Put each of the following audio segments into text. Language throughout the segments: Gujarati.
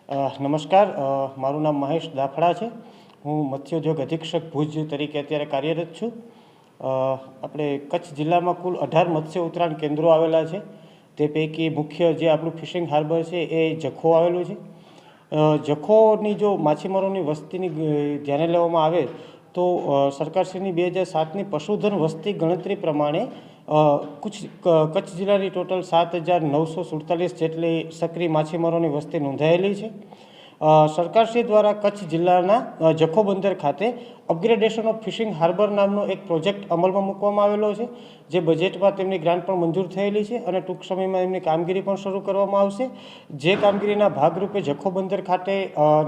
નમસ્કાર, મારું નામ મહેશ દાફડા છે। હું મત્સ્યોદ્યોગ અધિક્ષક ભુજ તરીકે અત્યારે કાર્યરત છું। આપણે કચ્છ જિલ્લામાં કુલ 18 મત્સ્ય ઉતરાણ કેન્દ્રો આવેલા છે। તે પૈકી મુખ્ય જે આપણું ફિશિંગ હાર્બર છે એ જખો આવેલું છે। જખોની જો માછીમારોની વસ્તીની ધ્યાને લેવામાં આવે તો સરકારશ્રીની 2007ની પશુધન વસ્તી ગણતરી પ્રમાણે કચ્છ જિલ્લાની ટોટલ 7,947 જેટલી સક્રિય માછીમારોની વસ્તી નોંધાયેલી છે। સરકારશ્રી દ્વારા કચ્છ જિલ્લાના જખો બંદર ખાતે અપગ્રેડેશન ઓફ ફિશિંગ હાર્બર નામનો એક પ્રોજેક્ટ અમલમાં મૂકવામાં આવેલો છે, જે બજેટમાં તેમની ગ્રાન્ટ પણ મંજૂર થયેલી છે અને ટૂંક સમયમાં એમની કામગીરી પણ શરૂ કરવામાં આવશે। જે કામગીરીના ભાગરૂપે જખો બંદર ખાતે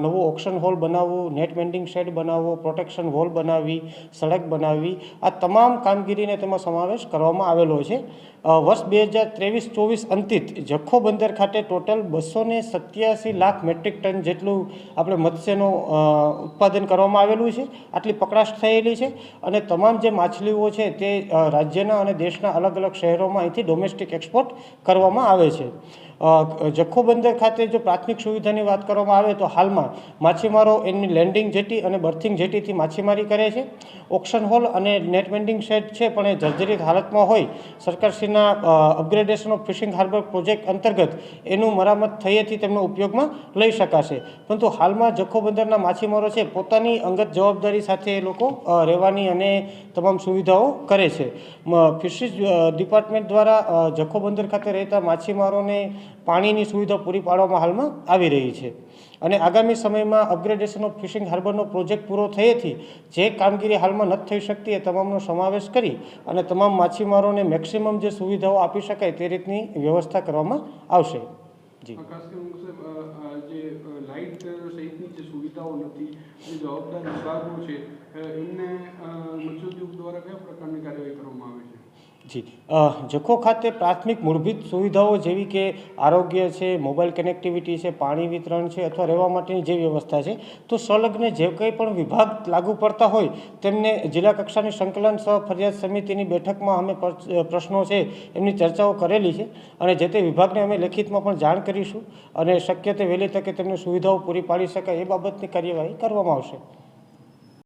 નવો ઓક્શન હોલ બનાવવો, નેટ વેન્ડિંગ શેડ બનાવવો, પ્રોટેક્શન વોલ બનાવવી, સડક બનાવવી, આ તમામ કામગીરીને તેમાં સમાવેશ કરવામાં આવેલો છે। વર્ષ 2023-24 અંતિત જખો બંદર ખાતે ટોટલ 287 લાખ મેટ્રિક ટન જેટલું આપણે મત્સ્યનું ઉત્પાદન કરવામાં આવેલું છે। આટલી પકડાશ થયેલી છે અને તમામ જે માછલીઓ છે તે રાજ્યના અને દેશના અલગ અલગ શહેરોમાં અહીંથી ડોમેસ્ટિક એક્સપોર્ટ કરવામાં આવે છે। જખો બંદર ખાતે જો પ્રાથમિક સુવિધાની વાત કરવામાં આવે તો હાલમાં માછીમારો એમની લેન્ડિંગ જેટી અને બર્થિંગ જેટીથી માછીમારી કરે છે। ઓક્શન હોલ અને નેટ વેન્ડિંગ શેડ છે પણ એ જર્જરિત હાલતમાં હોય, સરકારશ્રીના upgradation of fishing harbour project અંતર્ગત એનું મરામત થયેથી તેમનો ઉપયોગમાં લઈ શકાશે। પરંતુ હાલમાં જખો બંદરના માછીમારો છે પોતાની અંગત જવાબદારી સાથે એ લોકો રહેવાની અને તમામ સુવિધાઓ કરે છે। ફિશરીઝ ડિપાર્ટમેન્ટ દ્વારા જખો બંદર ખાતે રહેતા માછીમારોને પાણીની સુવિધા પૂરી પાડવામાં હાલમાં આવી રહી છે અને આગામી સમયમાં અપગ્રેડેશન ઓફ ફિશિંગ હાર્બરનો પ્રોજેક્ટ પૂરો થયેથી જે કામગીરી હાલમાં નથી થઈ શકતી એ તમામનો સમાવેશ કરી અને તમામ માછીમારોને મેક્સિમમ જે સુવિધાઓ આપી શકાય તે રીતની વ્યવસ્થા કરવામાં આવશે। જી, જે લાઇટ સહિતની જે સુવિધાઓ નથી, જે જવાબદાર વિભાગો છે એમને મત્સ્યોદ્યોગ દ્વારા કયા પ્રકારની કાર્યવાહી કરવામાં આવે છે? જી, જખો ખાતે પ્રાથમિક મૂળભૂત સુવિધાઓ જેવી કે આરોગ્ય છે, મોબાઈલ કનેક્ટિવિટી છે, પાણી વિતરણ છે અથવા રહેવા માટેની જે વ્યવસ્થા છે, તો સંલગ્ન જે કંઈ પણ વિભાગ લાગુ પડતા હોય તેમને જિલ્લા કક્ષાની સંકલન સહ ફરિયાદ સમિતિની બેઠકમાં અમે પ્રશ્નો છે એમની ચર્ચાઓ કરેલી છે અને જે તે વિભાગને અમે લેખિતમાં પણ જાણ કરીશું અને શક્ય તે વહેલી તકે તેમને સુવિધાઓ પૂરી પાડી શકાય એ બાબતની કાર્યવાહી કરવામાં આવશે।